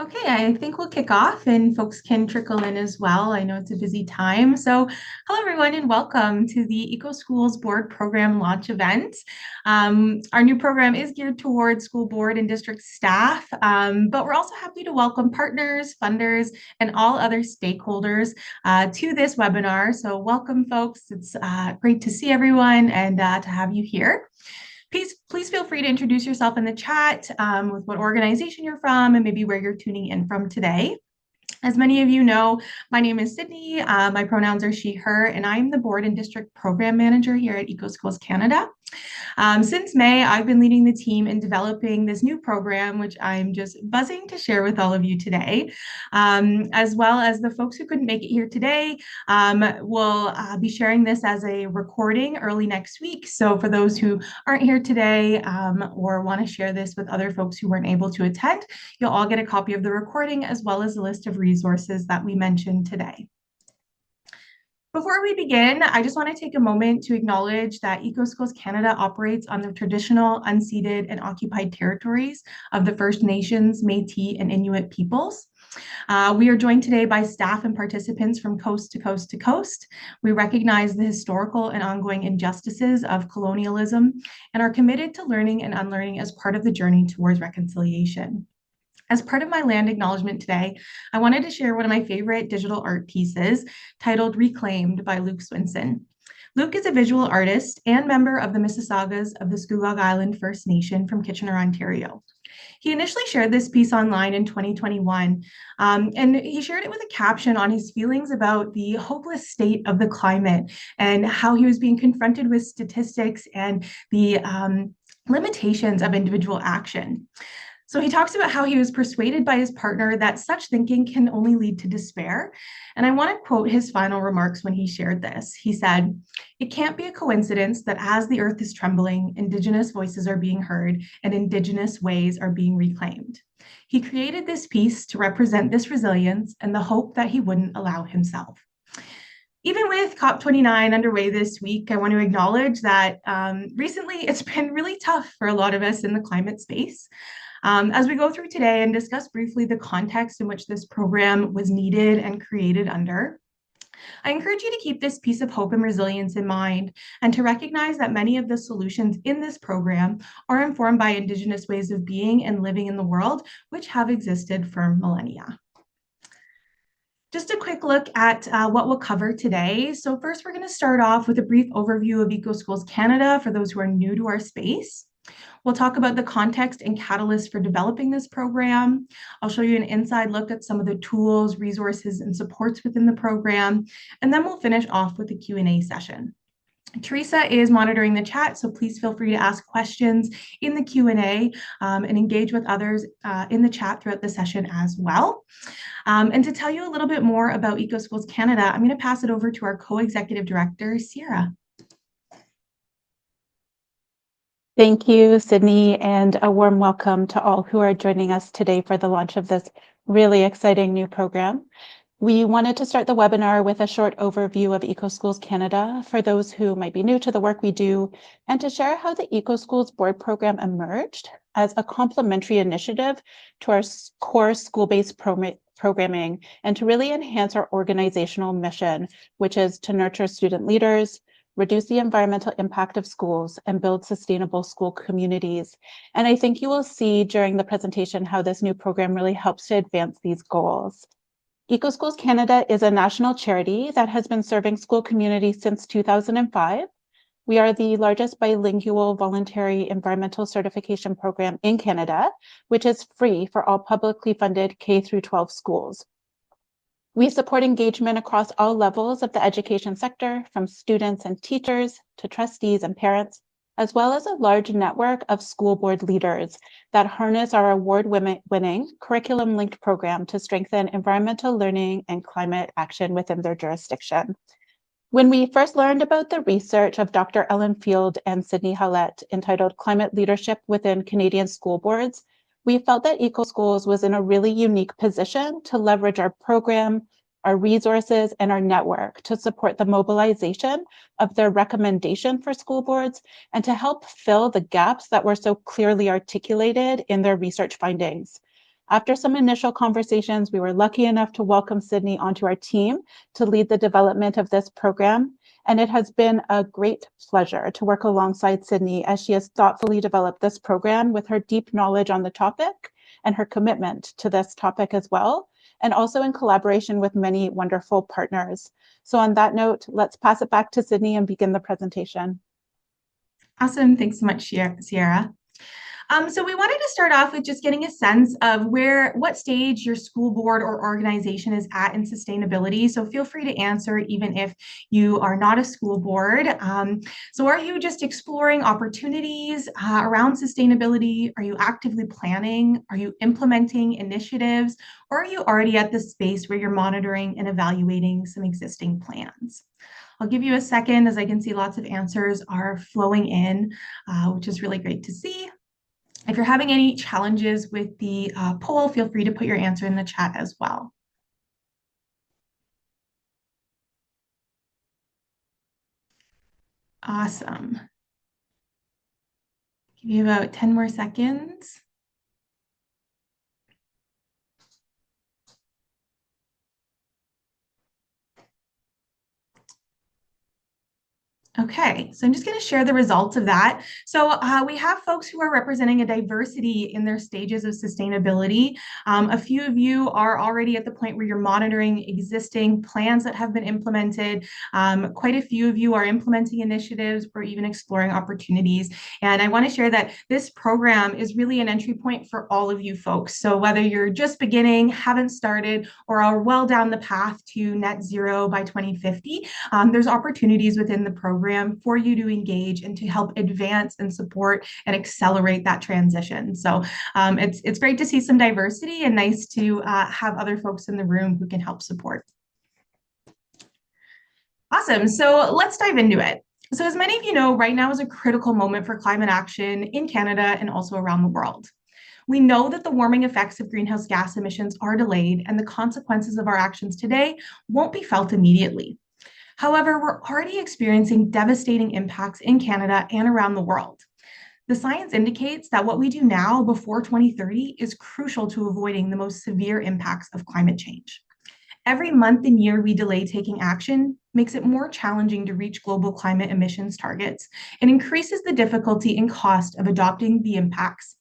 Okay, I think we'll kick off and folks can trickle in as well. I know it's a busy time. So, hello everyone and welcome to the EcoSchools Board Program launch event. Our new program is geared towards school board and district staff, but we're also happy to welcome partners, funders, and all other stakeholders to this webinar. So, welcome folks. It's great to see everyone and to have you here. Please feel free to introduce yourself in the chat with what organization you're from and maybe where you're tuning in from today. As many of you know, my name is Sydney. My pronouns are she, her, and I'm the board and district program manager here at EcoSchools Canada. Since May, I've been leading the team in developing this new program, which I'm just buzzing to share with all of you today, as well as the folks who couldn't make it here today. We'll be sharing this as a recording early next week. So for those who aren't here today or want to share this with other folks who weren't able to attend, you'll all get a copy of the recording as well as a list of resources that we mentioned today. Before we begin, I just want to take a moment to acknowledge that EcoSchools Canada operates on the traditional, unceded, and occupied territories of the First Nations, Métis, and Inuit peoples. We are joined today by staff and participants from coast to coast to coast. We recognize the historical and ongoing injustices of colonialism and are committed to learning and unlearning as part of the journey towards reconciliation. As part of my land acknowledgement today, I wanted to share one of my favorite digital art pieces titled Reclaimed by Luke Swinson. Luke is a visual artist and member of the Mississaugas of the Scugog Island First Nation from Kitchener, Ontario. He initially shared this piece online in 2021, and he shared it with a caption on his feelings about the hopeless state of the climate and how he was being confronted with statistics and the limitations of individual action. So he talks about how he was persuaded by his partner that such thinking can only lead to despair. And I want to quote his final remarks when he shared this. He said, "It can't be a coincidence that as the earth is trembling, Indigenous voices are being heard and Indigenous ways are being reclaimed." He created this piece to represent this resilience and the hope that he wouldn't allow himself. Even with COP29 underway this week, I want to acknowledge that recently it's been really tough for a lot of us in the climate space. As we go through today and discuss briefly the context in which this program was needed and created under, I encourage you to keep this piece of hope and resilience in mind and to recognize that many of the solutions in this program are informed by Indigenous ways of being and living in the world, which have existed for millennia. Just a quick look at what we'll cover today. So first, we're going to start off with a brief overview of EcoSchools Canada for those who are new to our space. We'll talk about the context and catalyst for developing this program. I'll show you an inside look at some of the tools, resources, and supports within the program, and then we'll finish off with a Q&A session. Teresa is monitoring the chat, so please feel free to ask questions in the Q&A and engage with others in the chat throughout the session as well. And to tell you a little bit more about EcoSchools Canada, I'm going to pass it over to our co-executive director, Sierra. Thank you, Sydney, and a warm welcome to all who are joining us today for the launch of this really exciting new program. We wanted to start the webinar with a short overview of EcoSchools Canada for those who might be new to the work we do, and to share how the EcoSchools Board Program emerged as a complementary initiative to our core school-based programming and to really enhance our organizational mission, which is to nurture student leaders, reduce the environmental impact of schools, and build sustainable school communities. And I think you will see during the presentation how this new program really helps to advance these goals. EcoSchools Canada is a national charity that has been serving school communities since 2005. We are the largest bilingual voluntary environmental certification program in Canada, which is free for all publicly funded K-12 schools. We support engagement across all levels of the education sector, from students and teachers to trustees and parents, as well as a large network of school board leaders that harness our award-winning curriculum-linked program to strengthen environmental learning and climate action within their jurisdiction. When we first learned about the research of Dr. Ellen Field and Sydney Hallett entitled Climate Leadership Within Canadian School Boards, we felt that EcoSchools was in a really unique position to leverage our program, our resources, and our network to support the mobilization of their recommendation for school boards and to help fill the gaps that were so clearly articulated in their research findings. After some initial conversations, we were lucky enough to welcome Sydney onto our team to lead the development of this program. And it has been a great pleasure to work alongside Sydney as she has thoughtfully developed this program with her deep knowledge on the topic and her commitment to this topic as well, and also in collaboration with many wonderful partners. So on that note, let's pass it back to Sydney and begin the presentation. Awesome. Thanks so much, Sierra. So we wanted to start off with just getting a sense of what stage your school board or organization is at in sustainability. So feel free to answer even if you are not a school board. So are you just exploring opportunities around sustainability? Are you actively planning? Are you implementing initiatives? Or are you already at the space where you're monitoring and evaluating some existing plans? I'll give you a second as I can see lots of answers are flowing in, which is really great to see. If you're having any challenges with the poll, feel free to put your answer in the chat as well. Awesome. Give you about 10 more seconds. Okay, so I'm just going to share the results of that. So we have folks who are representing a diversity in their stages of sustainability. A few of you are already at the point where you're monitoring existing plans that have been implemented. Quite a few of you are implementing initiatives or even exploring opportunities. And I want to share that this program is really an entry point for all of you folks. So whether you're just beginning, haven't started, or are well down the path to net zero by 2050, there's opportunities within the program for you to engage and to help advance and support and accelerate that transition. So it's great to see some diversity and nice to have other folks in the room who can help support. Awesome. So let's dive into it. So as many of you know, right now is a critical moment for climate action in Canada and also around the world. We know that the warming effects of greenhouse gas emissions are delayed and the consequences of our actions today won't be felt immediately. However, we're already experiencing devastating impacts in Canada and around the world. The science indicates that what we do now before 2030 is crucial to avoiding the most severe impacts of climate change. Every month and year we delay taking action makes it more challenging to reach global climate emissions targets and increases the difficulty and cost of adapting to the impacts,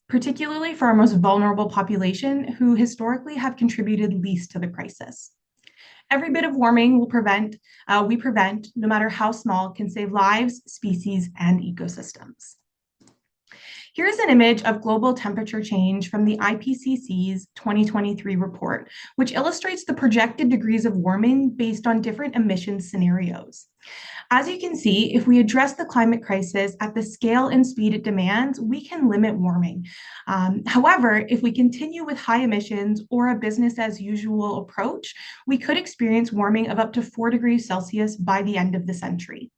particularly for our most vulnerable population who historically have contributed least to the crisis. Every bit of warming we prevent, no matter how small, can save lives, species, and ecosystems. Here's an image of global temperature change from the IPCC's 2023 report, which illustrates the projected degrees of warming based on different emissions scenarios. As you can see, if we address the climate crisis at the scale and speed it demands, we can limit warming. However, if we continue with high emissions or a business as usual approach, we could experience warming of up to 4 degrees Celsius by the end of the century.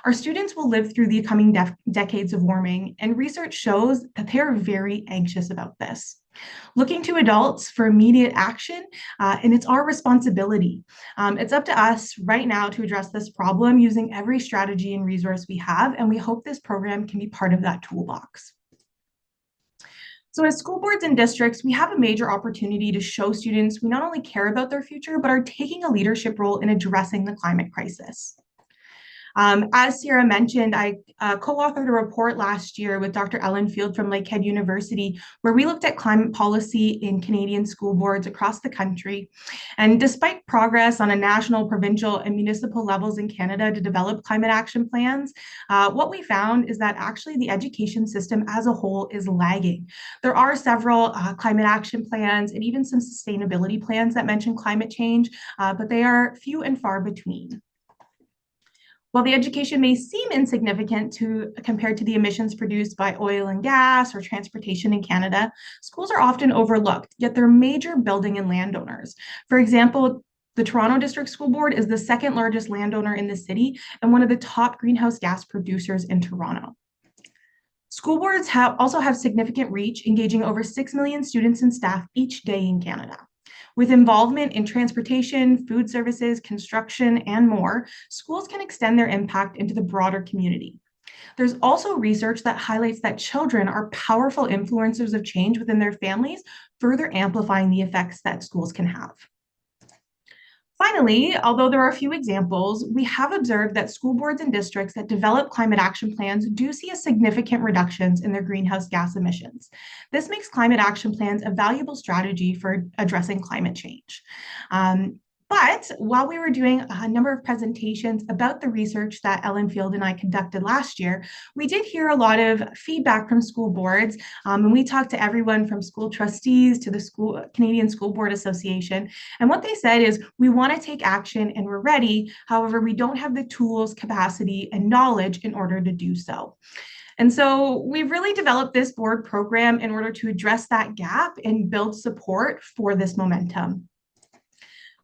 Our students will live through the coming decades of warming, and research shows that they are very anxious about this. Looking to adults for immediate action, and it's our responsibility. It's up to us right now to address this problem using every strategy and resource we have, and we hope this program can be part of that toolbox. So as school boards and districts, we have a major opportunity to show students we not only care about their future, but are taking a leadership role in addressing the climate crisis. As Sarah mentioned, I co-authored a report last year with Dr. Ellen Field from Lakehead University, where we looked at climate policy in Canadian school boards across the country. And despite progress on a national, provincial, and municipal levels in Canada to develop climate action plans, what we found is that actually the education system as a whole is lagging. There are several climate action plans and even some sustainability plans that mention climate change, but they are few and far between. While the education may seem insignificant compared to the emissions produced by oil and gas or transportation in Canada, schools are often overlooked, yet they're major building and landowners. For example, the Toronto District School Board is the second largest landowner in the city and one of the top greenhouse gas producers in Toronto. School boards also have significant reach, engaging over 6 million students and staff each day in Canada. With involvement in transportation, food services, construction, and more, schools can extend their impact into the broader community. There's also research that highlights that children are powerful influencers of change within their families, further amplifying the effects that schools can have. Finally, although there are a few examples, we have observed that school boards and districts that develop climate action plans do see a significant reductions in their greenhouse gas emissions. This makes climate action plans a valuable strategy for addressing climate change. But while we were doing a number of presentations about the research that Ellen Field and I conducted last year, we did hear a lot of feedback from school boards, and we talked to everyone from school trustees to the Canadian School Board Association. And what they said is, we want to take action and we're ready. However, we don't have the tools, capacity, and knowledge in order to do so. And so we've really developed this board program in order to address that gap and build support for this momentum.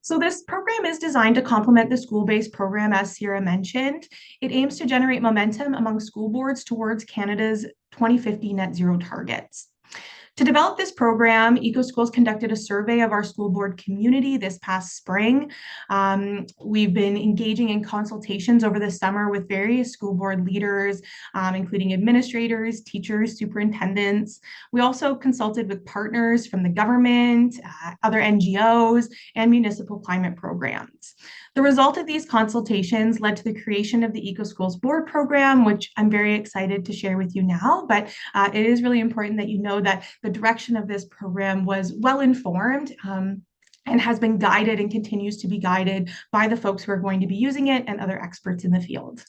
So this program is designed to complement the school-based program, as Sierra mentioned. It aims to generate momentum among school boards towards Canada's 2050 net zero targets. To develop this program, EcoSchools conducted a survey of our school board community this past spring. We've been engaging in consultations over the summer with various school board leaders, including administrators, teachers, superintendents. We also consulted with partners from the government, other NGOs, and municipal climate programs. The result of these consultations led to the creation of the EcoSchools Board Program, which I'm very excited to share with you now, but it is really important that you know that the direction of this program was well informed and has been guided and continues to be guided by the folks who are going to be using it and other experts in the field.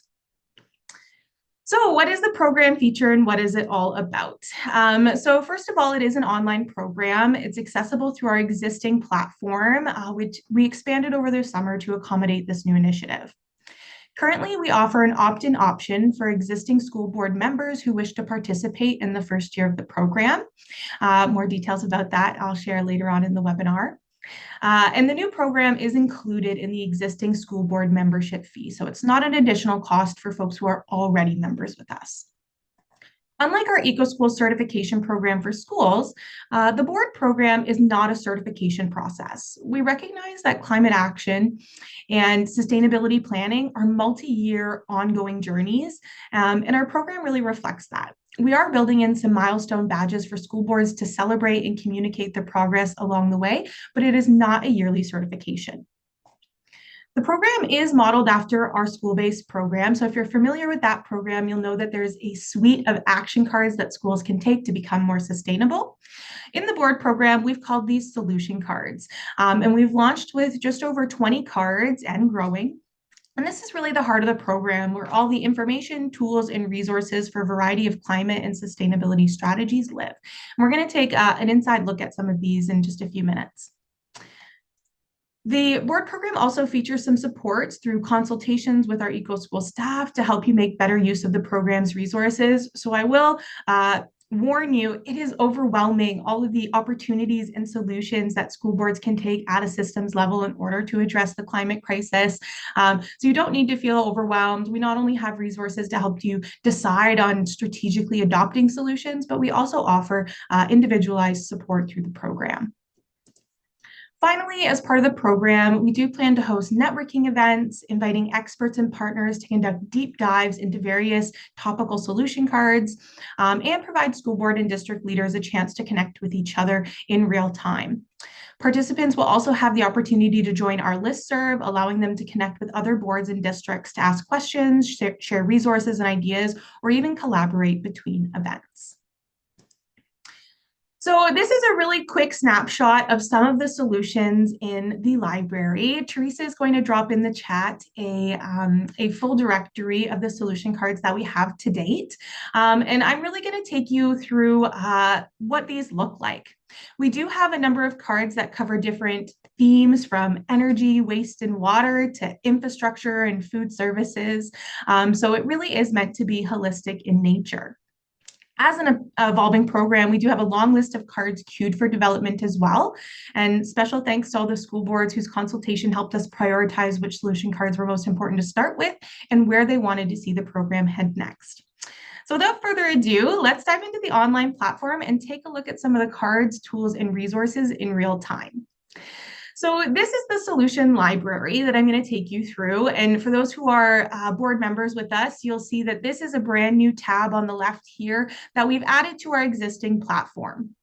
So what is the program feature and what is it all about? So first of all, it is an online program. It's accessible through our existing platform, which we expanded over the summer to accommodate this new initiative. Currently, we offer an opt-in option for existing school board members who wish to participate in the first year of the program. More details about that I'll share later on in the webinar. And the new program is included in the existing school board membership fee. So it's not an additional cost for folks who are already members with us. Unlike our EcoSchools certification program for schools, the board program is not a certification process. We recognize that climate action and sustainability planning are multi-year ongoing journeys, and our program really reflects that. We are building in some milestone badges for school boards to celebrate and communicate their progress along the way, but it is not a yearly certification. The program is modeled after our school-based program. So if you're familiar with that program, you'll know that there's a suite of action cards that schools can take to become more sustainable. In the board program, we've called these solution cards, and we've launched with just over 20 cards and growing. And this is really the heart of the program, where all the information, tools, and resources for a variety of climate and sustainability strategies live. And we're going to take an inside look at some of these in just a few minutes. The board program also features some supports through consultations with our EcoSchool staff to help you make better use of the program's resources. So I will warn you, it is overwhelming, all of the opportunities and solutions that school boards can take at a systems level in order to address the climate crisis. So you don't need to feel overwhelmed. We not only have resources to help you decide on strategically adopting solutions, but we also offer individualized support through the program. Finally, as part of the program, we do plan to host networking events, inviting experts and partners to conduct deep dives into various topical solution cards, and provide school board and district leaders a chance to connect with each other in real time. Participants will also have the opportunity to join our listserv, allowing them to connect with other boards and districts to ask questions, share resources and ideas, or even collaborate between events. So this is a really quick snapshot of some of the solutions in the library. Teresa is going to drop in the chat a full directory of the solution cards that we have to date. And I'm really going to take you through what these look like. We do have a number of cards that cover different themes, from energy, waste, and water to infrastructure and food services. So it really is meant to be holistic in nature. As an evolving program, we do have a long list of cards queued for development as well. And special thanks to all the school boards whose consultation helped us prioritize which solution cards were most important to start with and where they wanted to see the program head next. So without further ado, let's dive into the online platform and take a look at some of the cards, tools, and resources in real time. So this is the solution library that I'm going to take you through. And for those who are board members with us, you'll see that this is a brand new tab on the left here that we've added to our existing platform.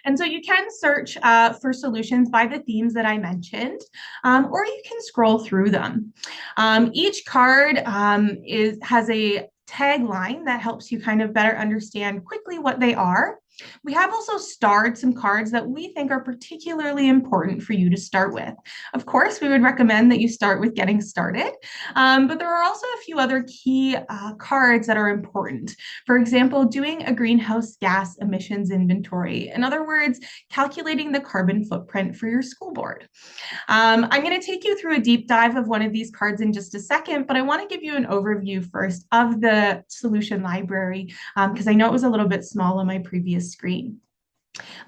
And so you can search for solutions by the themes that I mentioned, or you can scroll through them. Each card has a tagline that helps you kind of better understand quickly what they are. We have also starred some cards that we think are particularly important for you to start with. Of course, we would recommend that you start with getting started, but there are also a few other key cards that are important. For example, doing a greenhouse gas emissions inventory. In other words, calculating the carbon footprint for your school board. I'm going to take you through a deep dive of one of these cards in just a second, but I want to give you an overview first of the solution library because I know it was a little bit small on my previous screen.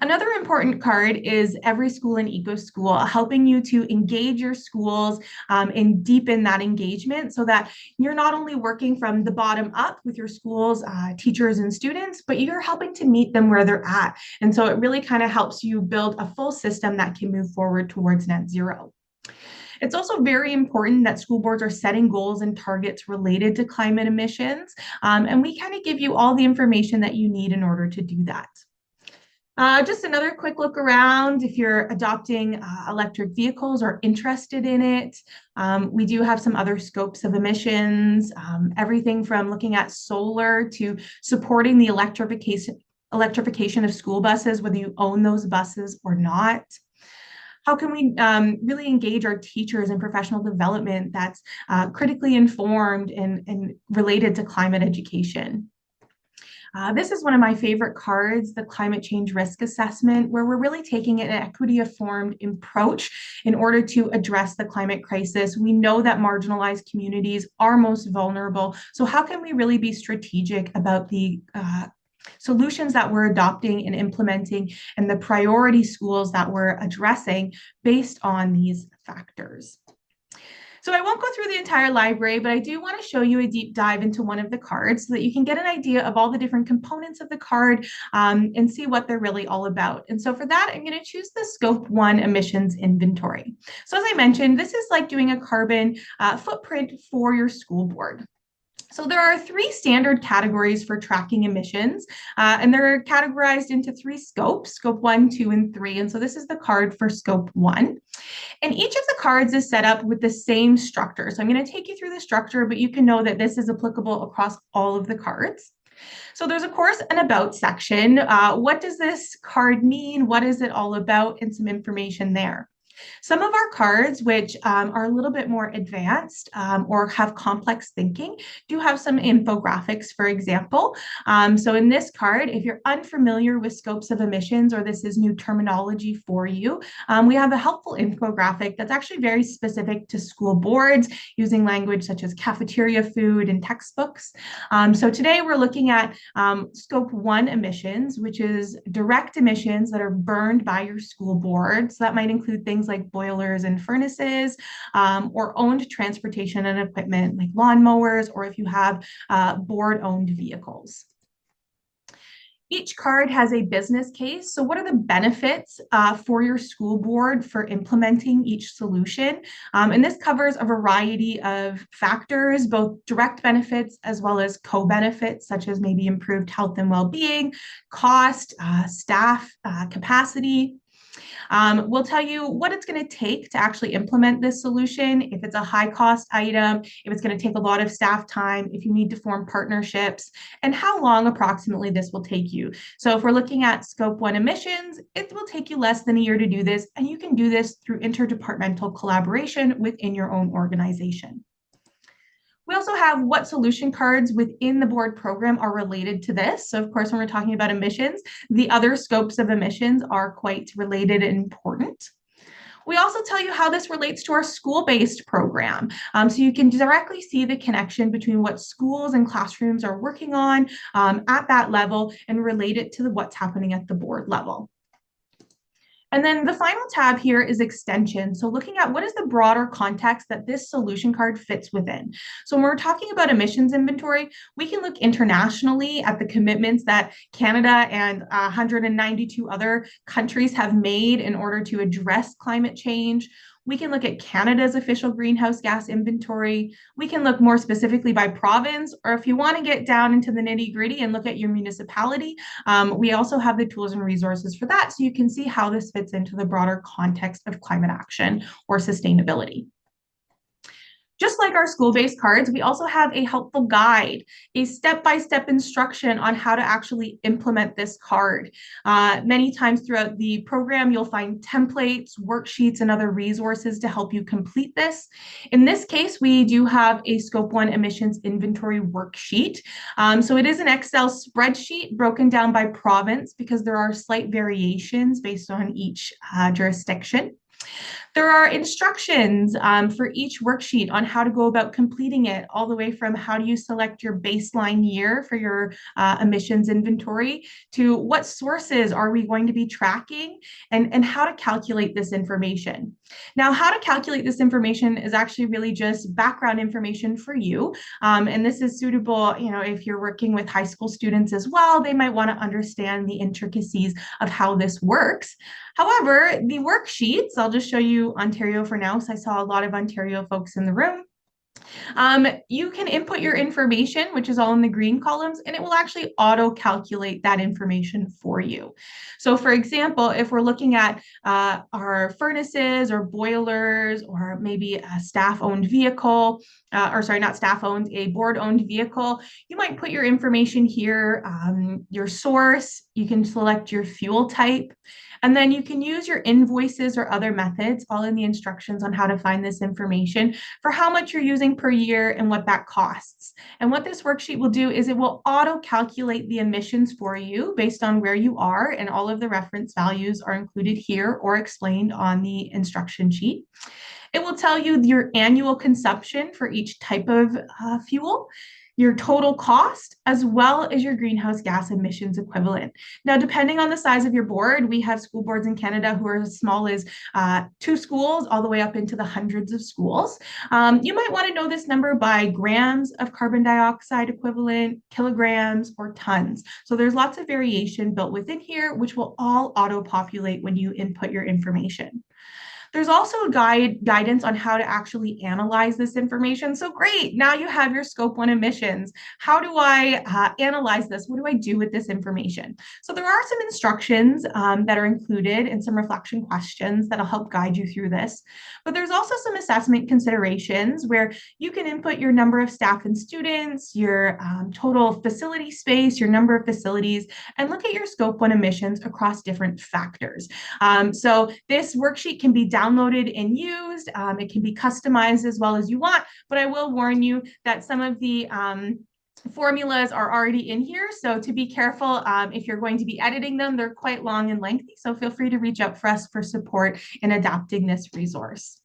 Another important card is Every School in EcoSchool, helping you to engage your schools and deepen that engagement so that you're not only working from the bottom up with your schools, teachers and students, but you're helping to meet them where they're at. And so it really kind of helps you build a full system that can move forward towards net zero. It's also very important that school boards are setting goals and targets related to climate emissions. And we kind of give you all the information that you need in order to do that. Just another quick look around if you're adopting electric vehicles or interested in it. We do have some other scopes of emissions, everything from looking at solar to supporting the electrification of school buses, whether you own those buses or not. How can we really engage our teachers in professional development that's critically informed and related to climate education? This is one of my favorite cards, the climate change risk assessment, where we're really taking an equity-informed approach in order to address the climate crisis. We know that marginalized communities are most vulnerable. So how can we really be strategic about the solutions that we're adopting and implementing and the priority schools that we're addressing based on these factors? So I won't go through the entire library, but I do want to show you a deep dive into one of the cards so that you can get an idea of all the different components of the card and see what they're really all about. And so for that, I'm going to choose the Scope 1 emissions inventory. So as I mentioned, this is like doing a carbon footprint for your school board. So there are 3 standard categories for tracking emissions, and they're categorized into 3 scopes, scope 1, 2, and 3. And so this is the card for scope 1. And each of the cards is set up with the same structure. So I'm going to take you through the structure, but you can know that this is applicable across all of the cards. So there's, of course, an about section. What does this card mean? What is it all about? And some information there. Some of our cards, which are a little bit more advanced or have complex thinking, do have some infographics, for example. So in this card, if you're unfamiliar with scopes of emissions or this is new terminology for you, we have a helpful infographic that's actually very specific to school boards using language such as cafeteria food and textbooks. So today we're looking at scope 1 emissions, which is direct emissions that are burned by your school board. So that might include things like boilers and furnaces, or owned transportation and equipment like lawnmowers, or if you have board-owned vehicles. Each card has a business case. So what are the benefits for your school board for implementing each solution? And this covers a variety of factors, both direct benefits as well as co-benefits, such as maybe improved health and well-being, cost, staff capacity. We'll tell you what it's going to take to actually implement this solution, if it's a high cost item, if it's going to take a lot of staff time, if you need to form partnerships, and how long approximately this will take you. So if we're looking at scope 1 emissions, it will take you less than a year to do this, and you can do this through interdepartmental collaboration within your own organization. We also have what solution cards within the board program are related to this. So of course, when we're talking about emissions, the other scopes of emissions are quite related and important. We also tell you how this relates to our school-based program. So you can directly see the connection between what schools and classrooms are working on at that level and relate it to what's happening at the board level. And then the final tab here is extension. So looking at what is the broader context that this solution card fits within. So when we're talking about emissions inventory, we can look internationally at the commitments that Canada and 192 other countries have made in order to address climate change. We can look at Canada's official greenhouse gas inventory. We can look more specifically by province, or if you want to get down into the nitty gritty and look at your municipality, we also have the tools and resources for that. So you can see how this fits into the broader context of climate action or sustainability. Just like our school-based cards, we also have a helpful guide, a step-by-step instruction on how to actually implement this card. Many times throughout the program, you'll find templates, worksheets, and other resources to help you complete this. In this case, we do have a Scope 1 emissions inventory worksheet. So it is an Excel spreadsheet broken down by province because there are slight variations based on each jurisdiction. There are instructions for each worksheet on how to go about completing it, all the way from how do you select your baseline year for your emissions inventory to what sources are we going to be tracking and how to calculate this information. Now, how to calculate this information is actually really just background information for you. And this is suitable, if you're working with high school students as well, they might want to understand the intricacies of how this works. However, the worksheets, I'll just show you Ontario for now, so I saw a lot of Ontario folks in the room. You can input your information, which is all in the green columns, and it will actually auto-calculate that information for you. So for example, if we're looking at our furnaces or boilers or maybe a staff-owned vehicle, or sorry, not staff-owned, a board-owned vehicle, you might put your information here, your source, you can select your fuel type, and then you can use your invoices or other methods, follow in the instructions on how to find this information for how much you're using per year and what that costs. And what this worksheet will do is it will auto-calculate the emissions for you based on where you are, and all of the reference values are included here or explained on the instruction sheet. It will tell you your annual consumption for each type of fuel, your total cost, as well as your greenhouse gas emissions equivalent. Now, depending on the size of your board, we have school boards in Canada who are as small as 2 schools all the way up into the hundreds of schools. You might want to know this number by grams of carbon dioxide equivalent, kilograms, or tons. So there's lots of variation built within here, which will all auto-populate when you input your information. There's also guidance on how to actually analyze this information. So great, now you have your Scope 1 emissions. How do I analyze this? What do I do with this information? So there are some instructions that are included and some reflection questions that'll help guide you through this. But there's also some assessment considerations where you can input your number of staff and students, your total facility space, your number of facilities, and look at your Scope 1 emissions across different factors. So this worksheet can be downloaded and used. It can be customized as well as you want, but I will warn you that some of the formulas are already in here. So to be careful, if you're going to be editing them, they're quite long and lengthy. So feel free to reach out for us for support in adapting this resource.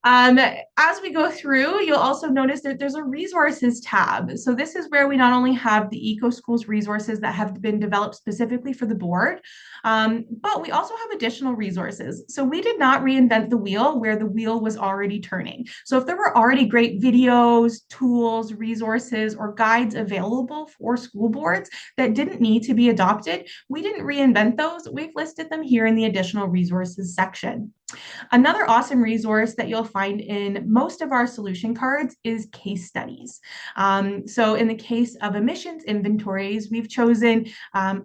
As we go through, you'll also notice that there's a resources tab. So this is where we not only have the EcoSchools resources that have been developed specifically for the board, but we also have additional resources. So we did not reinvent the wheel where the wheel was already turning. So if there were already great videos, tools, resources, or guides available for school boards that didn't need to be adopted, we didn't reinvent those. We've listed them here in the additional resources section. Another awesome resource that you'll find in most of our solution cards is case studies. So in the case of emissions inventories, we've chosen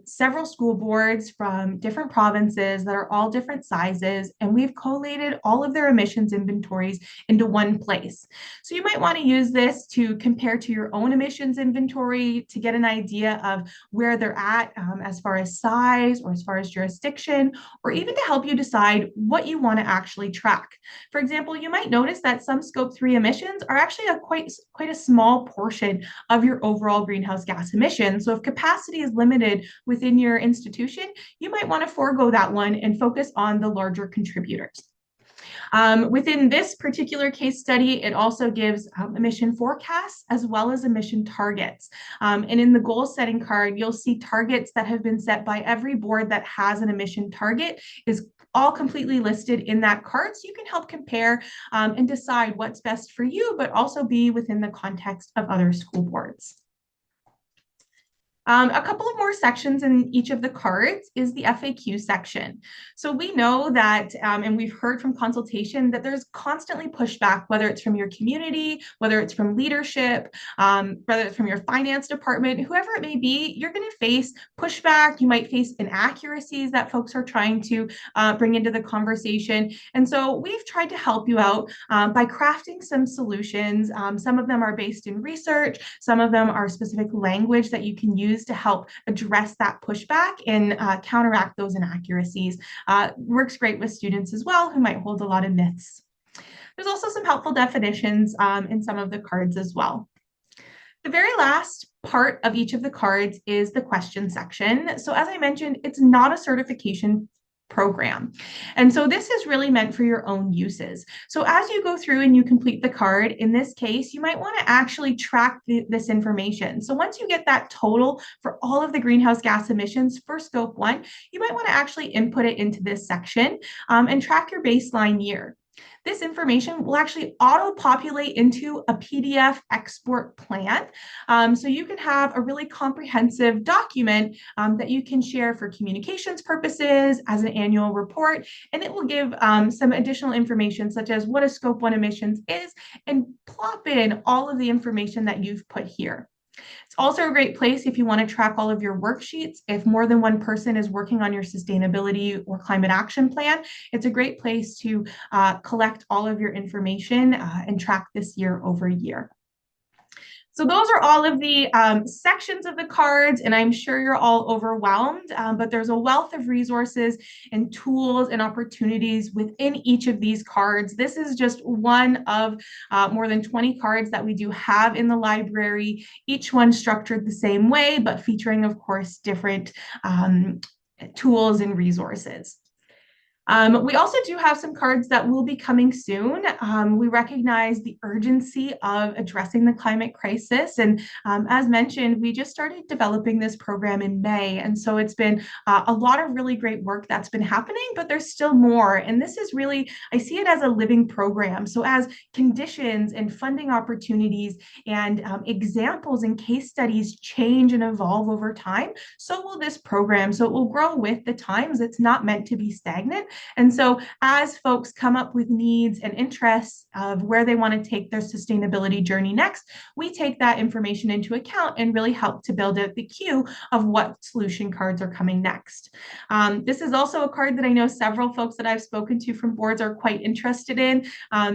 several school boards from different provinces that are all different sizes, and we've collated all of their emissions inventories into one place. So you might want to use this to compare to your own emissions inventory to get an idea of where they're at as far as size or as far as jurisdiction, or even to help you decide what you want to actually track. For example, you might notice that some Scope 3 emissions are actually quite a small portion of your overall greenhouse gas emissions. So if capacity is limited within your institution, you might want to forego that one and focus on the larger contributors. Within this particular case study, it also gives emission forecasts as well as emission targets. And in the goal setting card, you'll see targets that have been set by every board that has an emission target is all completely listed in that card. So you can help compare and decide what's best for you, but also be within the context of other school boards. A couple of more sections in each of the cards is the FAQ section. So we know that, and we've heard from consultation, that there's constantly pushback, whether it's from your community, whether it's from leadership, whether it's from your finance department, whoever it may be, you're going to face pushback. You might face inaccuracies that folks are trying to bring into the conversation. And so we've tried to help you out by crafting some solutions. Some of them are based in research. Some of them are specific language that you can use to help address that pushback and counteract those inaccuracies. Works great with students as well who might hold a lot of myths. There's also some helpful definitions in some of the cards as well. The very last part of each of the cards is the question section. So as I mentioned, it's not a certification program. And so this is really meant for your own uses. So as you go through and you complete the card, in this case, you might want to actually track this information. So once you get that total for all of the greenhouse gas emissions for scope 1, you might want to actually input it into this section and track your baseline year. This information will actually auto-populate into a PDF export plan. So you can have a really comprehensive document that you can share for communications purposes as an annual report. And it will give some additional information such as what a scope 1 emissions is and plop in all of the information that you've put here. It's also a great place if you want to track all of your worksheets. If more than one person is working on your sustainability or climate action plan, it's a great place to collect all of your information and track this year over year. So those are all of the sections of the cards, and I'm sure you're all overwhelmed, but there's a wealth of resources and tools and opportunities within each of these cards. This is just one of more than 20 cards that we do have in the library, each one structured the same way, but featuring, of course, different tools and resources. We also do have some cards that will be coming soon. We recognize the urgency of addressing the climate crisis. And as mentioned, we just started developing this program in May. And so it's been a lot of really great work that's been happening, but there's still more. And this is really, I see it as a living program. So as conditions and funding opportunities and examples and case studies change and evolve over time, so will this program. So it will grow with the times. It's not meant to be stagnant. And so as folks come up with needs and interests of where they want to take their sustainability journey next, we take that information into account and really help to build out the queue of what solution cards are coming next. This is also a card that I know several folks that I've spoken to from boards are quite interested in,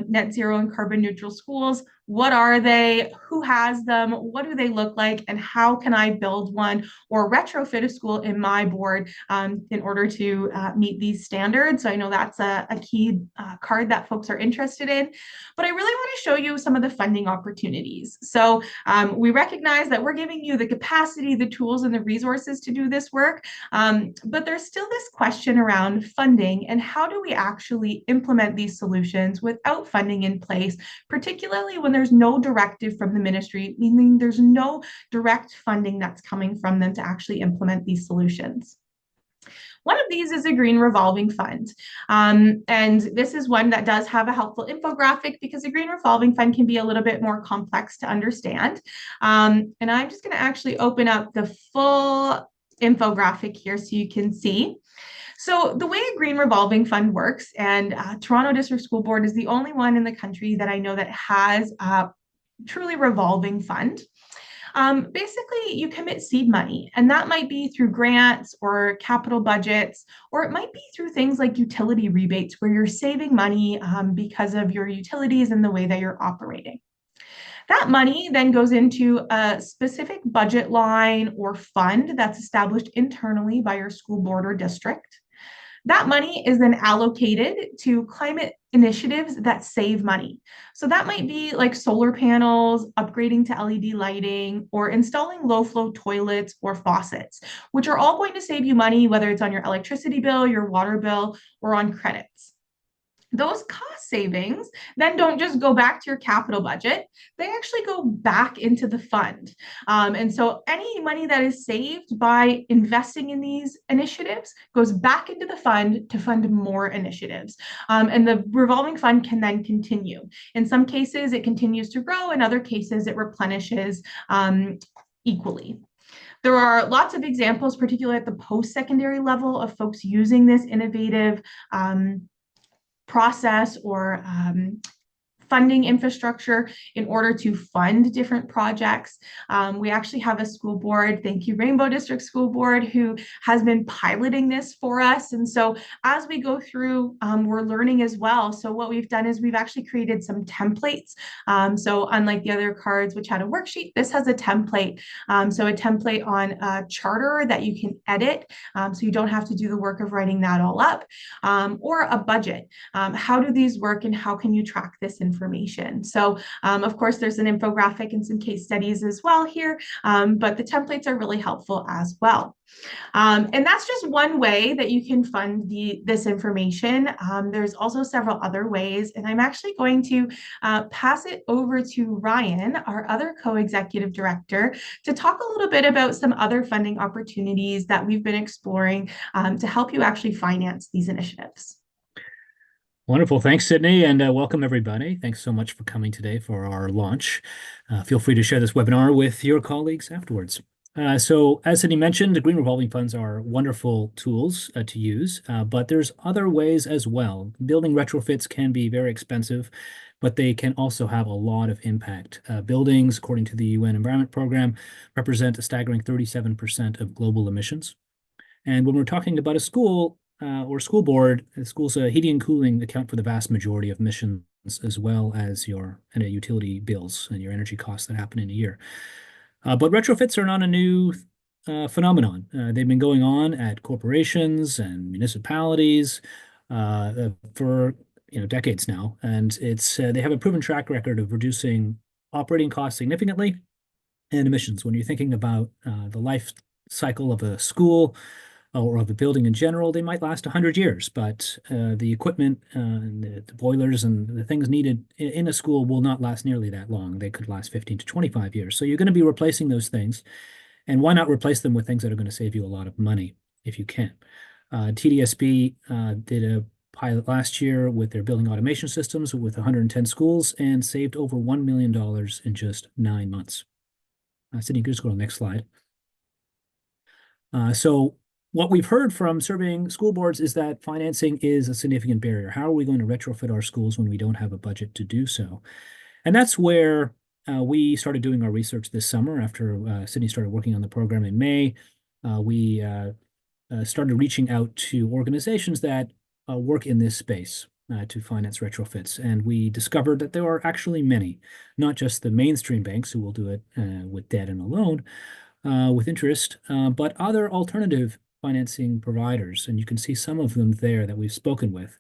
net zero and carbon neutral schools. What are they? Who has them? What do they look like? And how can I build one or retrofit a school in my board in order to meet these standards? So I know that's a key card that folks are interested in. But I really want to show you some of the funding opportunities. So we recognize that we're giving you the capacity, the tools, and the resources to do this work. But there's still this question around funding and how do we actually implement these solutions without funding in place, particularly when there's no directive from the ministry, meaning there's no direct funding that's coming from them to actually implement these solutions. One of these is a green revolving fund. And this is one that does have a helpful infographic because a green revolving fund can be a little bit more complex to understand. And I'm just going to actually open up the full infographic here so you can see. So the way a green revolving fund works, and Toronto District School Board is the only one in the country that I know that has a truly revolving fund. Basically, you commit seed money, and that might be through grants or capital budgets, or it might be through things like utility rebates where you're saving money because of your utilities and the way that you're operating. That money then goes into a specific budget line or fund that's established internally by your school board or district. That money is then allocated to climate initiatives that save money. So that might be like solar panels, upgrading to LED lighting, or installing low flow toilets or faucets, which are all going to save you money, whether it's on your electricity bill, your water bill, or on credits. those cost savings then don't just go back to your capital budget, they actually go back into the fund. And so any money that is saved by investing in these initiatives goes back into the fund to fund more initiatives. And the revolving fund can then continue. In some cases, it continues to grow. In other cases, it replenishes equally. There are lots of examples, particularly at the post-secondary level, of folks using this innovative process or funding infrastructure in order to fund different projects. We actually have a school board, thank you Rainbow District School Board, who has been piloting this for us. And so as we go through, we're learning as well. So what we've done is we've actually created some templates. So unlike the other cards, which had a worksheet, this has a template. So a template on a charter that you can edit. So you don't have to do the work of writing that all up, or a budget. How do these work and how can you track this information? So of course, there's an infographic and some case studies as well here, but the templates are really helpful as well. And that's just one way that you can fund this information. There's also several other ways, and I'm actually going to pass it over to Ryan, our other co-executive director, to talk a little bit about some other funding opportunities that we've been exploring to help you actually finance these initiatives. Wonderful. Thanks, Sydney, and welcome everybody. Thanks so much for coming today for our launch. Feel free to share this webinar with your colleagues afterwards. So as Sydney mentioned, the green revolving funds are wonderful tools to use, but there's other ways as well. Building retrofits can be very expensive, but they can also have a lot of impact. Buildings, according to the UN Environment Program, represent a staggering 37% of global emissions. And when we're talking about a school, or school board, the school's heating and cooling account for the vast majority of emissions, as well as your utility bills and your energy costs that happen in a year. But retrofits are not a new phenomenon. They've been going on at corporations and municipalities for decades now, and it's they have a proven track record of reducing operating costs significantly and emissions. When you're thinking about the life cycle of a school or of a building in general, they might last 100 years, but the equipment and the boilers and the things needed in a school will not last nearly that long. They could last 15 to 25 years. So you're going to be replacing those things. And why not replace them with things that are going to save you a lot of money if you can? TDSB did a pilot last year with their building automation systems with 110 schools and saved over $1 million in just 9 months. Sydney, just go to the next slide. So what we've heard from surveying school boards is that financing is a significant barrier. How are we going to retrofit our schools when we don't have a budget to do so? And that's where we started doing our research this summer after Sydney started working on the program in May. We started reaching out to organizations that work in this space to finance retrofits. And we discovered that there are actually many, not just the mainstream banks who will do it with debt and a loan with interest, but other alternative financing providers, and you can see some of them there that we've spoken with.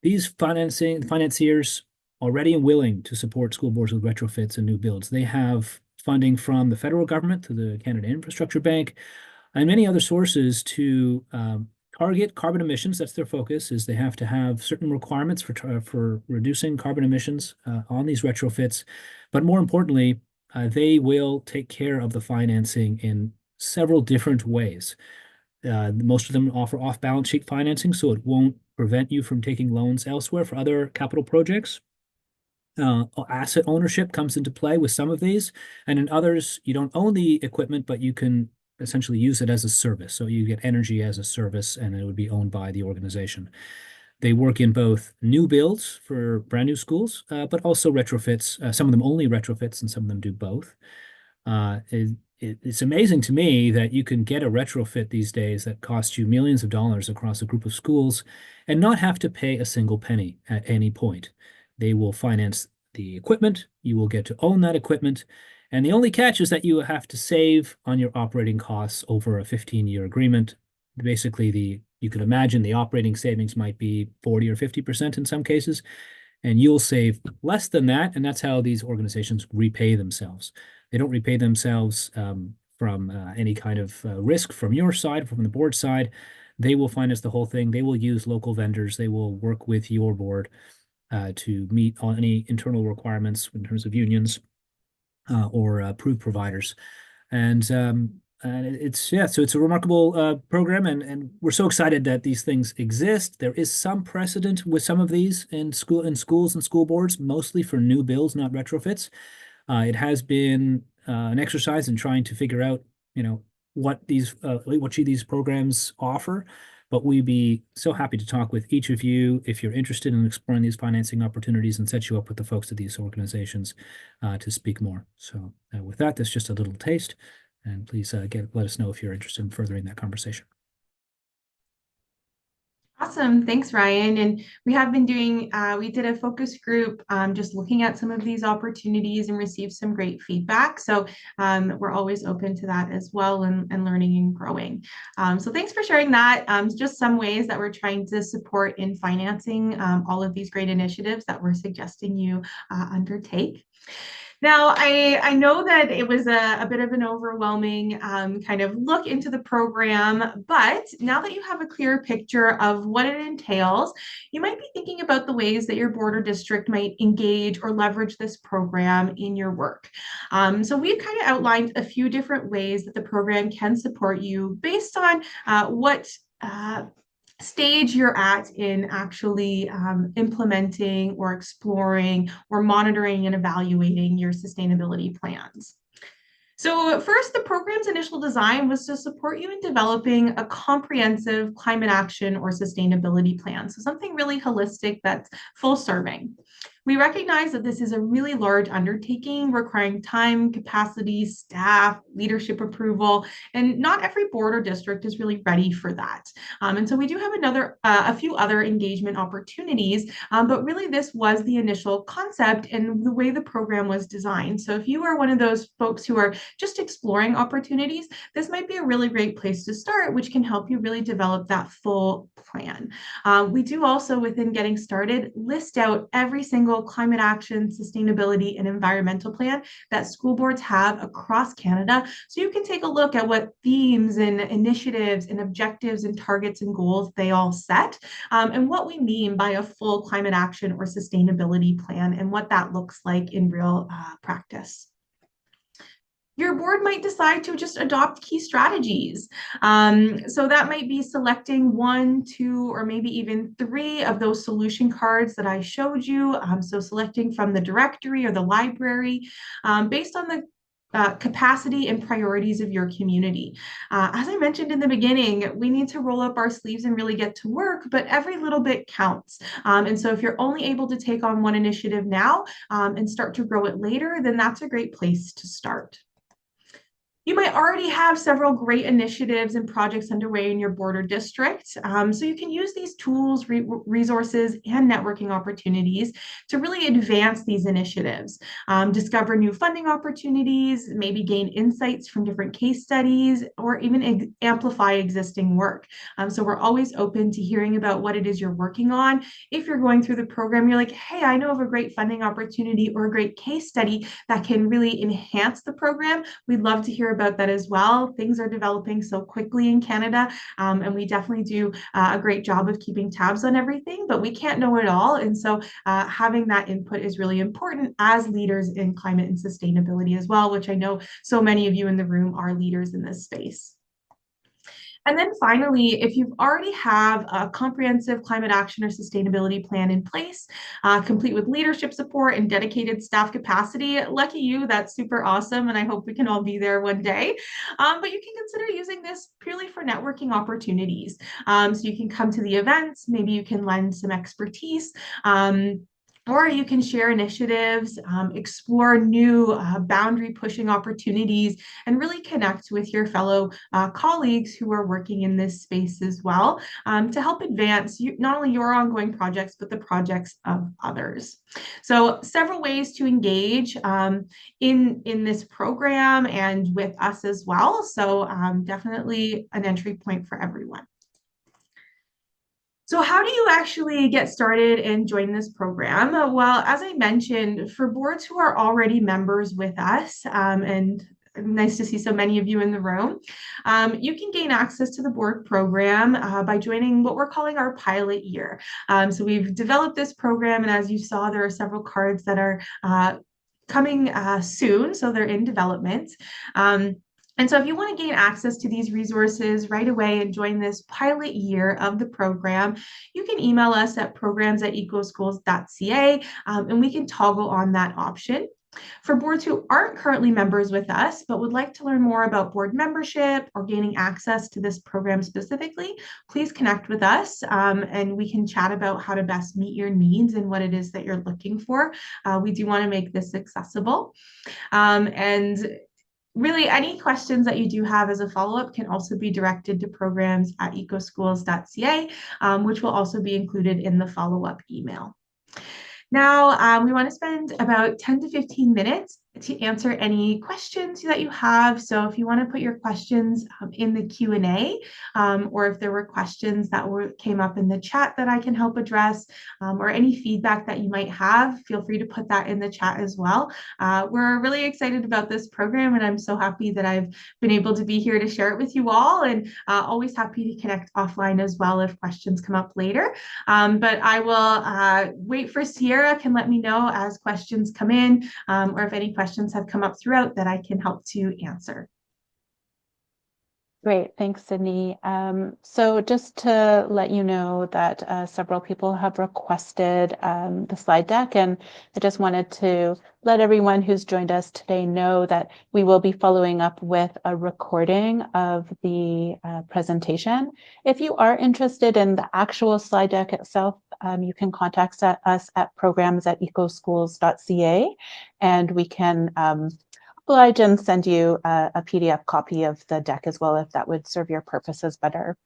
These financiers are ready and willing to support school boards with retrofits and new builds. They have funding from the federal government to the Canada Infrastructure Bank and many other sources to target carbon emissions. That's their focus, is they have to have certain requirements for reducing carbon emissions on these retrofits. But more importantly, they will take care of the financing in several different ways. Most of them offer off-balance sheet financing, so it won't prevent you from taking loans elsewhere for other capital projects. Asset ownership comes into play with some of these, and in others, you don't own the equipment, but you can essentially use it as a service. So you get energy as a service, and it would be owned by the organization. They work in both new builds for brand new schools, but also retrofits. Some of them only retrofits, and some of them do both. It's amazing to me that you can get a retrofit these days that costs you millions of dollars across a group of schools and not have to pay a single penny at any point. They will finance the equipment, you will get to own that equipment, and the only catch is that you have to save on your operating costs over a 15-year agreement. Basically, you could imagine the operating savings might be 40 or 50% in some cases, and you'll save less than that, and that's how these organizations repay themselves. They don't repay themselves from any kind of risk from your side, from the board side. They will finance the whole thing. They will use local vendors. They will work with your board to meet all any internal requirements in terms of unions or approved providers. And it's so it's a remarkable program, and we're so excited that these things exist. There is some precedent with some of these in schools and school boards, mostly for new builds, not retrofits. It has been an exercise in trying to figure out, what these programs offer. But we'd be so happy to talk with each of you if you're interested in exploring these financing opportunities and set you up with the folks at these organizations to speak more. So with that, that's just a little taste. And please let us know if you're interested in furthering that conversation. Awesome. Thanks, Ryan. And we have been doing, we did a focus group just looking at some of these opportunities and received some great feedback. So we're always open to that as well and learning and growing. So thanks for sharing that. Just some ways that we're trying to support in financing all of these great initiatives that we're suggesting you undertake. Now, I know that it was a bit of an overwhelming kind of look into the program, but now that you have a clear picture of what it entails, you might be thinking about the ways that your board or district might engage or leverage this program in your work. So we've kind of outlined a few different ways that the program can support you based on what stage you're at in actually implementing or exploring or monitoring and evaluating your sustainability plans. So first, the program's initial design was to support you in developing a comprehensive climate action or sustainability plan. So something really holistic that's full serving. We recognize that this is a really large undertaking requiring time, capacity, staff, leadership approval, and not every board or district is really ready for that. And so we do have a few other engagement opportunities, but really this was the initial concept and the way the program was designed. So if you are one of those folks who are just exploring opportunities, this might be a really great place to start, which can help you really develop that full plan. We do also, within getting started, list out every single climate action, sustainability, and environmental plan that school boards have across Canada. So you can take a look at what themes and initiatives and objectives and targets and goals they all set, and what we mean by a full climate action or sustainability plan and what that looks like in real practice. Your board might decide to just adopt key strategies. So that might be selecting 1, 2, or maybe even 3 of those solution cards that I showed you. So selecting from the directory or the library based on the capacity and priorities of your community. As I mentioned in the beginning, we need to roll up our sleeves and really get to work, but every little bit counts. And so if you're only able to take on one initiative now and start to grow it later, then that's a great place to start. You might already have several great initiatives and projects underway in your board or district. So you can use these tools, resources, and networking opportunities to really advance these initiatives, discover new funding opportunities, maybe gain insights from different case studies, or even amplify existing work. So we're always open to hearing about what it is you're working on. If you're going through the program, you're like, hey, I know of a great funding opportunity or a great case study that can really enhance the program. We'd love to hear about that as well. Things are developing so quickly in Canada, and we definitely do a great job of keeping tabs on everything, but we can't know it all. And so having that input is really important as leaders in climate and sustainability as well, which I know so many of you in the room are leaders in this space. And then finally, if you've already have a comprehensive climate action or sustainability plan in place, complete with leadership support and dedicated staff capacity, lucky you, that's super awesome. And I hope we can all be there one day. But you can consider using this purely for networking opportunities. So you can come to the events, maybe you can lend some expertise. Or you can share initiatives, explore new boundary pushing opportunities, and really connect with your fellow colleagues who are working in this space as well to help advance not only your ongoing projects, but the projects of others. So several ways to engage in this program and with us as well. So definitely an entry point for everyone. So how do you actually get started and join this program? Well, as I mentioned, for boards who are already members with us and nice to see so many of you in the room. You can gain access to the board program by joining what we're calling our pilot year. So we've developed this program, and as you saw, there are several cards that are coming soon, so they're in development. And so if you want to gain access to these resources right away and join this pilot year of the program, you can email us at programs@ecoschools.ca, and we can toggle on that option. For boards who aren't currently members with us, but would like to learn more about board membership or gaining access to this program specifically, please connect with us, and we can chat about how to best meet your needs and what it is that you're looking for. We do want to make this accessible. And really, any questions that you do have as a follow-up can also be directed to programs@ecoschools.ca, which will also be included in the follow-up email. Now, we want to spend about 10 to 15 minutes to answer any questions that you have. So if you want to put your questions in the Q&A, or if there were questions that came up in the chat that I can help address, or any feedback that you might have, feel free to put that in the chat as well. We're really excited about this program, and I'm so happy that I've been able to be here to share it with you all, and always happy to connect offline as well if questions come up later. But I will wait for Sierra can let me know as questions come in, or if any questions have come up throughout that I can help to answer. Great, thanks, Sydney. So just to let you know that several people have requested the slide deck, and I just wanted to let everyone who's joined us today know that we will be following up with a recording of the presentation. If you are interested in the actual slide deck itself, you can contact us at programs@ecoschools.ca, and we can oblige and send you a PDF copy of the deck as well, if that would serve your purposes better.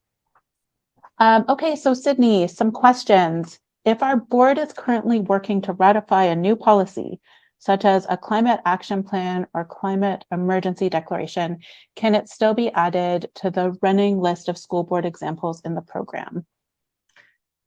Okay, so Sydney, some questions. If our board is currently working to ratify a new policy, such as a climate action plan or climate emergency declaration, can it still be added to the running list of school board examples in the program?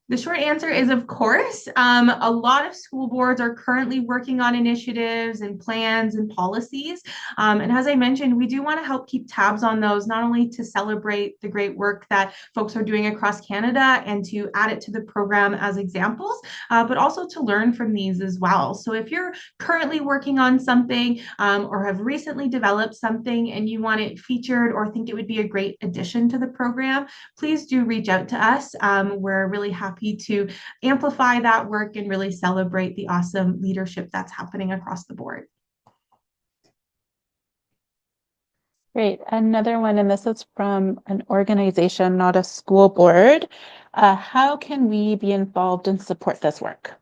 The short answer is, of course. A lot of school boards are currently working on initiatives and plans and policies. And as I mentioned, we do want to help keep tabs on those, not only to celebrate the great work that folks are doing across Canada and to add it to the program as examples, but also to learn from these as well. So if you're currently working on something, or have recently developed something and you want it featured or think it would be a great addition to the program, please do reach out to us. We're really happy to amplify that work and really celebrate the awesome leadership that's happening across the board. Great. Another one, and this is from an organization, not a school board. How can we be involved and support this work?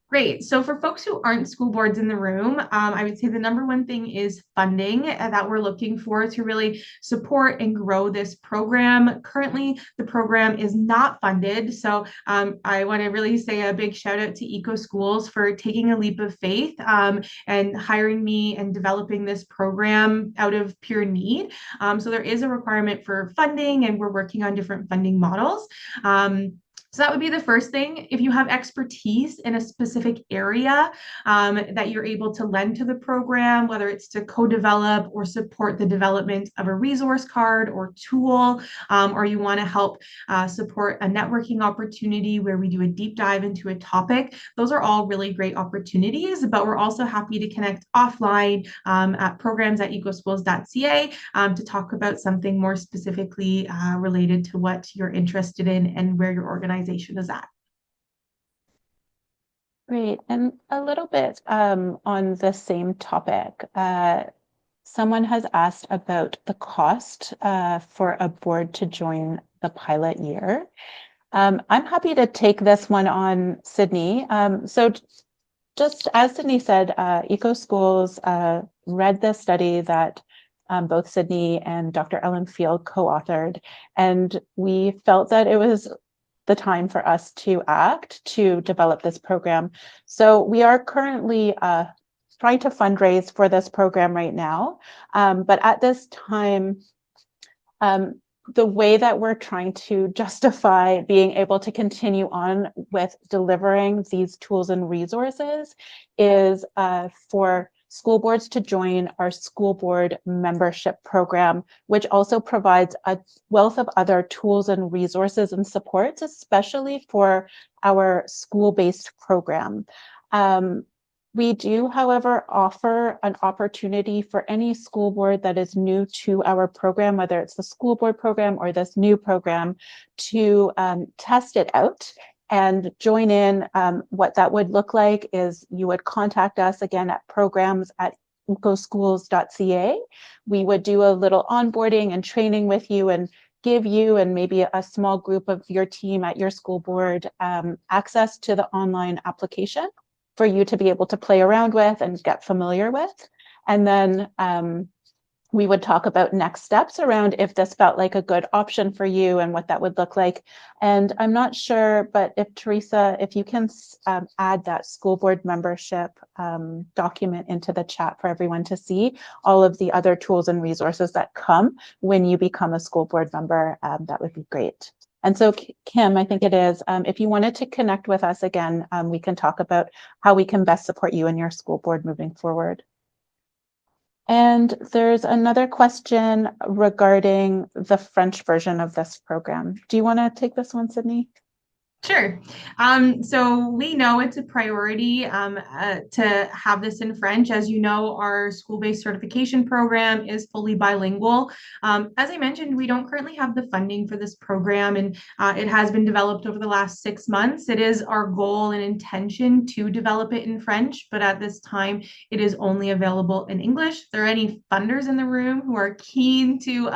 Great. So for folks who aren't school boards in the room, I would say the number one thing is funding that we're looking for to really support and grow this program. Currently, the program is not funded. So I want to really say a big shout out to EcoSchools for taking a leap of faith and hiring me and developing this program out of pure need. So there is a requirement for funding, and we're working on different funding models. So that would be the first thing. If you have expertise in a specific area that you're able to lend to the program, whether it's to co-develop or support the development of a resource card or tool, or you want to help support a networking opportunity where we do a deep dive into a topic, those are all really great opportunities, but we're also happy to connect offline at programs@ecoschools.ca to talk about something more specifically related to what you're interested in and where your organization is at. Great. And a little bit on the same topic, someone has asked about the cost for a board to join the pilot year. I'm happy to take this one on, Sydney. So just as Sydney said, EcoSchools read the study that both Sydney and Dr. Ellen Field co-authored, and we felt that it was the time for us to act to develop this program. So we are currently trying to fundraise for this program right now. But at this time, the way that we're trying to justify being able to continue on with delivering these tools and resources is for school boards to join our school board membership program, which also provides a wealth of other tools and resources and supports, especially for our school-based program. We do, however, offer an opportunity for any school board that is new to our program, whether it's the school board program or this new program, to test it out and join in. What that would look like is you would contact us again at programs@ecoschools.ca. We would do a little onboarding and training with you and give you and maybe a small group of your team at your school board access to the online application for you to be able to play around with and get familiar with. And then we would talk about next steps around if this felt like a good option for you and what that would look like. And I'm not sure, but if Teresa, if you can add that school board membership document into the chat for everyone to see all of the other tools and resources that come when you become a school board member, that would be great. And so, Kim, I think it is, if you wanted to connect with us again, we can talk about how we can best support you and your school board moving forward. And there's another question regarding the French version of this program. Do you want to take this one, Sydney? Sure. So we know it's a priority to have this in French. As you know, our school-based certification program is fully bilingual. As I mentioned, we don't currently have the funding for this program, and it has been developed over the last 6 months. It is our goal and intention to develop it in French, but at this time, it is only available in English. If there are any funders in the room who are keen to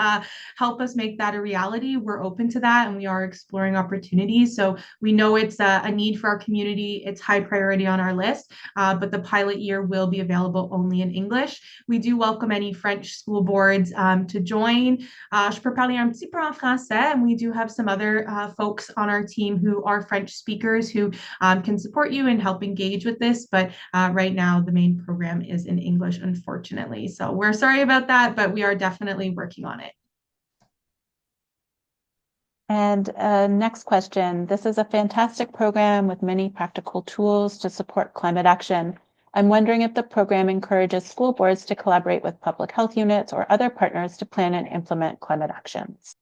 help us make that a reality, we're open to that, and we are exploring opportunities. So we know it's a need for our community. It's high priority on our list, but the pilot year will be available only in English. We do welcome any French school boards to join. Je peux parler un petit peu en français, and we do have some other folks on our team who are French speakers who can support you and help engage with this. But right now, the main program is in English, unfortunately. So we're sorry about that, but we are definitely working on it. And next question. This is a fantastic program with many practical tools to support climate action. I'm wondering if the program encourages school boards to collaborate with public health units or other partners to plan and implement climate actions.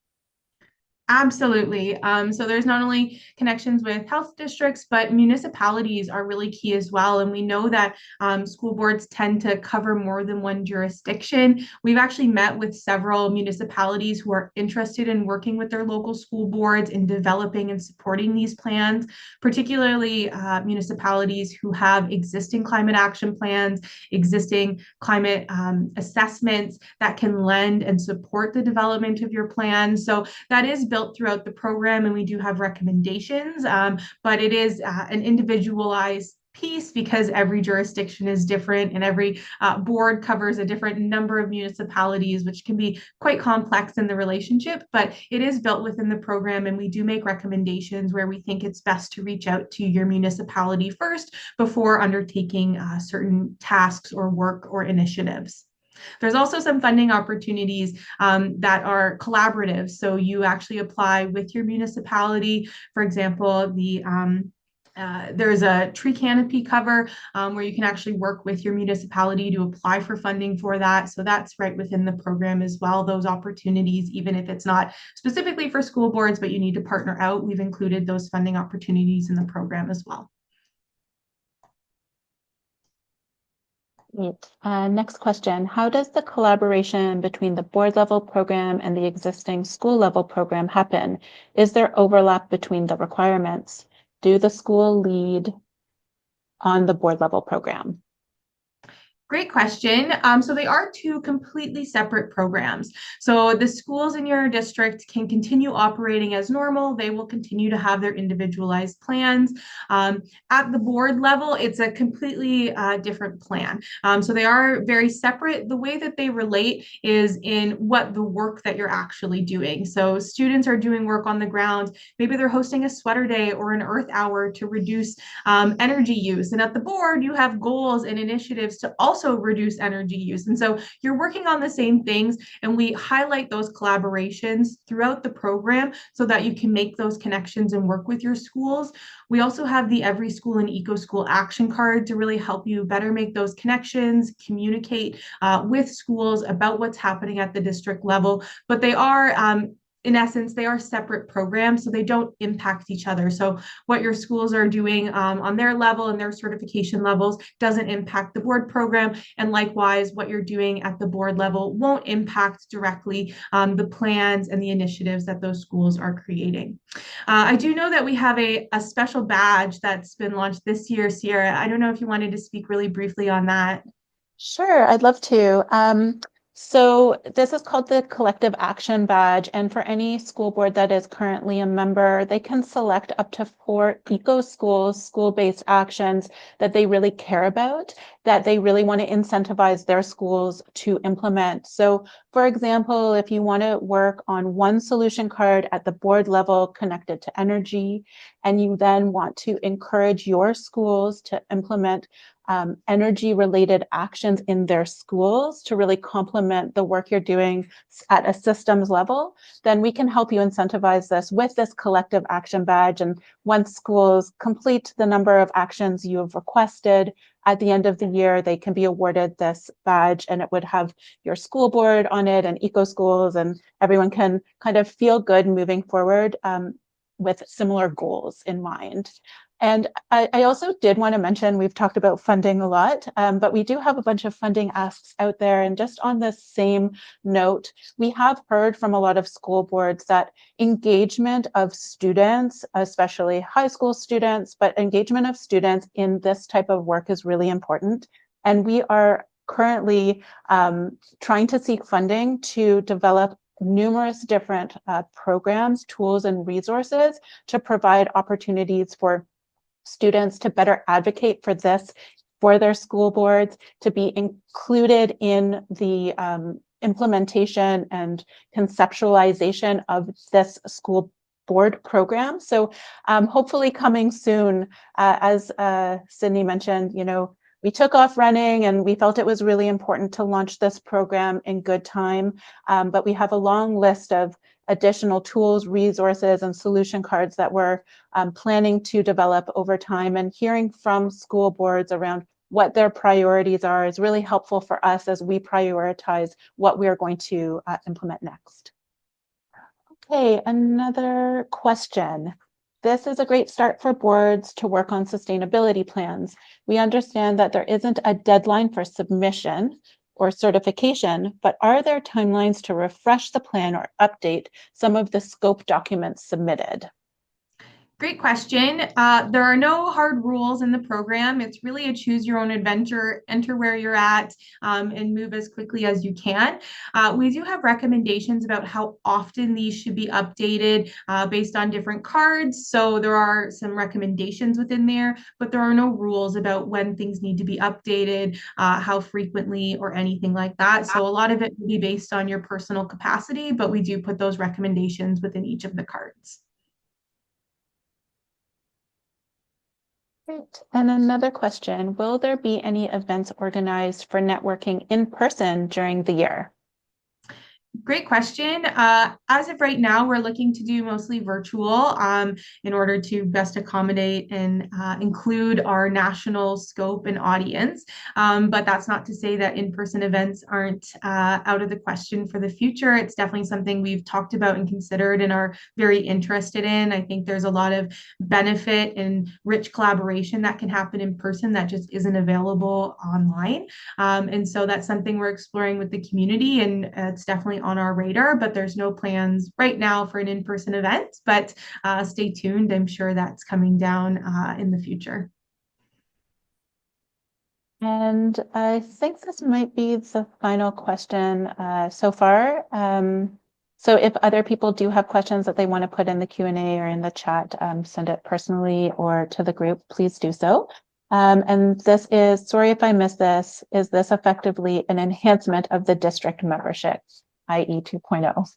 Absolutely. So there's not only connections with health districts, but municipalities are really key as well. And we know that school boards tend to cover more than one jurisdiction. We've actually met with several municipalities who are interested in working with their local school boards in developing and supporting these plans, particularly municipalities who have existing climate action plans, existing climate assessments that can lend and support the development of your plan. So that is built throughout the program, and we do have recommendations, but it is an individualized piece because every jurisdiction is different and every board covers a different number of municipalities, which can be quite complex in the relationship, but it is built within the program, and we do make recommendations where we think it's best to reach out to your municipality first before undertaking certain tasks or work or initiatives. There's also some funding opportunities that are collaborative. So you actually apply with your municipality. For example, there's a tree canopy cover where you can actually work with your municipality to apply for funding for that. So that's right within the program as well. Those opportunities, even if it's not specifically for school boards, but you need to partner out, we've included those funding opportunities in the program as well. Great. Next question. How does the collaboration between the board level program and the existing school level program happen? Is there overlap between the requirements? Do the school lead on the board level program? Great question. So they are two completely separate programs. So the schools in your district can continue operating as normal. They will continue to have their individualized plans. At the board level, it's a completely different plan. So they are very separate. The way that they relate is in what the work that you're actually doing. So students are doing work on the ground. Maybe they're hosting a sweater day or an earth hour to reduce energy use. And at the board, you have goals and initiatives to also also reduce energy use. And so you're working on the same things, and we highlight those collaborations throughout the program so that you can make those connections and work with your schools. We also have the Every School and EcoSchool action card to really help you better make those connections, communicate with schools about what's happening at the district level. But they are, in essence, they are separate programs, so they don't impact each other. So what your schools are doing on their level and their certification levels doesn't impact the board program. And likewise, what you're doing at the board level won't impact directly the plans and the initiatives that those schools are creating. I do know that we have a special badge that's been launched this year, Sierra. I don't know if you wanted to speak really briefly on that. Sure, I'd love to. So this is called the Collective Action Badge, and for any school board that is currently a member, they can select up to 4 EcoSchools school-based actions that they really care about, that they really want to incentivize their schools to implement. So for example, if you want to work on one solution card at the board level connected to energy, and you then want to encourage your schools to implement energy-related actions in their schools to really complement the work you're doing at a systems level, then we can help you incentivize this with this collective action badge. And once schools complete the number of actions you have requested, at the end of the year, they can be awarded this badge, and it would have your school board on it and EcoSchools, and everyone can kind of feel good moving forward with similar goals in mind. And I also did want to mention, we've talked about funding a lot, but we do have a bunch of funding asks out there. And just on this same note, we have heard from a lot of school boards that engagement of students, especially high school students, but engagement of students in this type of work is really important. And we are currently trying to seek funding to develop numerous different programs, tools, and resources to provide opportunities for students to better advocate for this, for their school boards, to be included in the implementation and conceptualization of this school board program. So hopefully coming soon, as Sydney mentioned, we took off running and we felt it was really important to launch this program in good time, but we have a long list of additional tools, resources, and solution cards that we're planning to develop over time. And hearing from school boards around what their priorities are is really helpful for us as we prioritize what we are going to implement next. Okay, another question. This is a great start for boards to work on sustainability plans. We understand that there isn't a deadline for submission or certification, but are there timelines to refresh the plan or update some of the scope documents submitted? Great question. There are no hard rules in the program. It's really a choose your own adventure, enter where you're at, and move as quickly as you can. We do have recommendations about how often these should be updated based on different cards. So there are some recommendations within there, but there are no rules about when things need to be updated, how frequently, or anything like that. So a lot of it will be based on your personal capacity, but we do put those recommendations within each of the cards. Great. And another question, will there be any events organized for networking in person during the year? Great question. As of right now, we're looking to do mostly virtual in order to best accommodate and include our national scope and audience. But that's not to say that in-person events aren't out of the question for the future. It's definitely something we've talked about and considered and are very interested in. I think there's a lot of benefit and rich collaboration that can happen in person that just isn't available online. And so that's something we're exploring with the community, and it's definitely on our radar, but there's no plans right now for an in-person event, but stay tuned. I'm sure that's coming down in the future. And I think this might be the final question so far. So if other people do have questions that they want to put in the Q&A or in the chat, send it personally or to the group, please do so. And this is, sorry if I missed this, is this effectively an enhancement of the district membership, i.e. 2.0?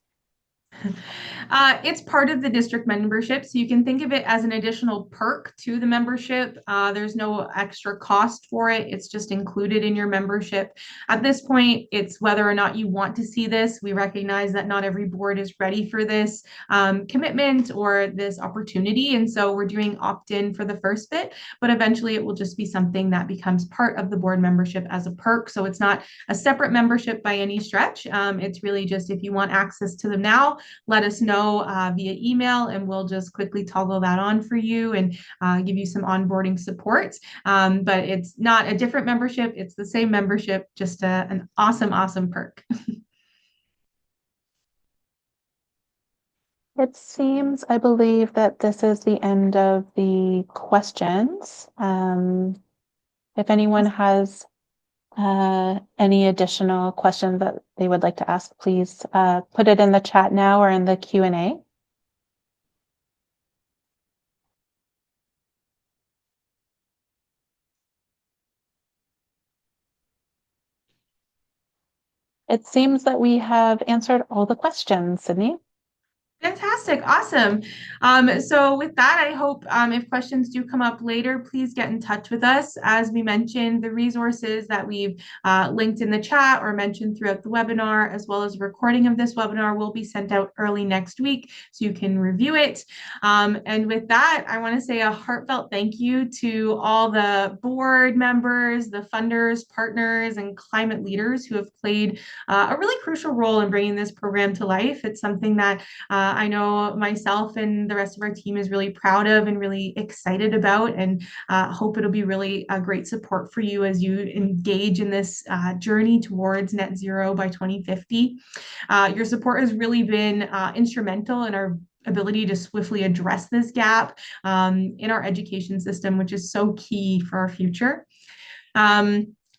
It's part of the district membership, so you can think of it as an additional perk to the membership. There's no extra cost for it. It's just included in your membership. At this point, it's whether or not you want to see this. We recognize that not every board is ready for this commitment or this opportunity, and so we're doing opt-in for the first bit, but eventually it will just be something that becomes part of the board membership as a perk. So it's not a separate membership by any stretch. It's really just if you want access to them now, let us know via email, and we'll just quickly toggle that on for you and give you some onboarding support. But it's not a different membership. It's the same membership, just an awesome, awesome perk. It seems, I believe, that this is the end of the questions. If anyone has any additional questions that they would like to ask, please put it in the chat now or in the Q&A. It seems that we have answered all the questions, Sydney. Fantastic. Awesome. So with that, I hope if questions do come up later, please get in touch with us. As we mentioned, the resources that we've linked in the chat or mentioned throughout the webinar, as well as a recording of this webinar, will be sent out early next week so you can review it. And with that, I want to say a heartfelt thank you to all the board members, the funders, partners, and climate leaders who have played a really crucial role in bringing this program to life. It's something that I know myself and the rest of our team is really proud of and really excited about, and hope it'll be really a great support for you as you engage in this journey towards net zero by 2050. Your support has really been instrumental in our ability to swiftly address this gap in our education system, which is so key for our future.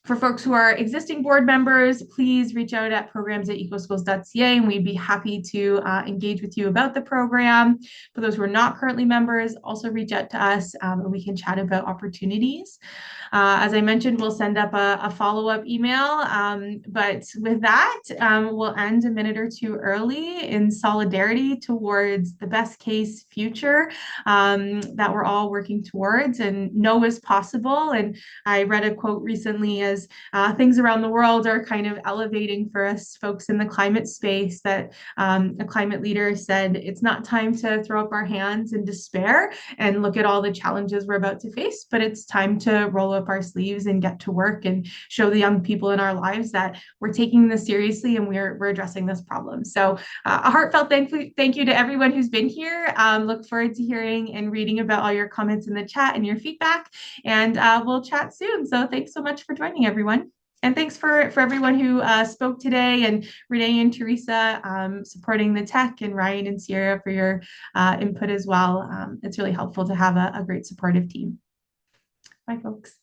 For folks who are existing board members, please reach out at programs@ecoschools.ca, and we'd be happy to engage with you about the program. For those who are not currently members, also reach out to us and we can chat about opportunities. As I mentioned, we'll send up a follow-up email, but with that, we'll end a minute or two early in solidarity towards the best case future that we're all working towards and know is possible. And I read a quote recently as things around the world are kind of elevating for us folks in the climate space, that a climate leader said, it's not time to throw up our hands in despair and look at all the challenges we're about to face, but it's time to roll up our sleeves and get to work and show the young people in our lives that we're taking this seriously and we're addressing this problem. So a heartfelt thank you to everyone who's been here. Look forward to hearing and reading about all your comments in the chat and your feedback, and we'll chat soon. So thanks so much for joining, everyone. And thanks for everyone who spoke today, and Renee and Teresa supporting the tech, and Ryan and Sierra for your input as well. It's really helpful to have a great supportive team. Bye, folks.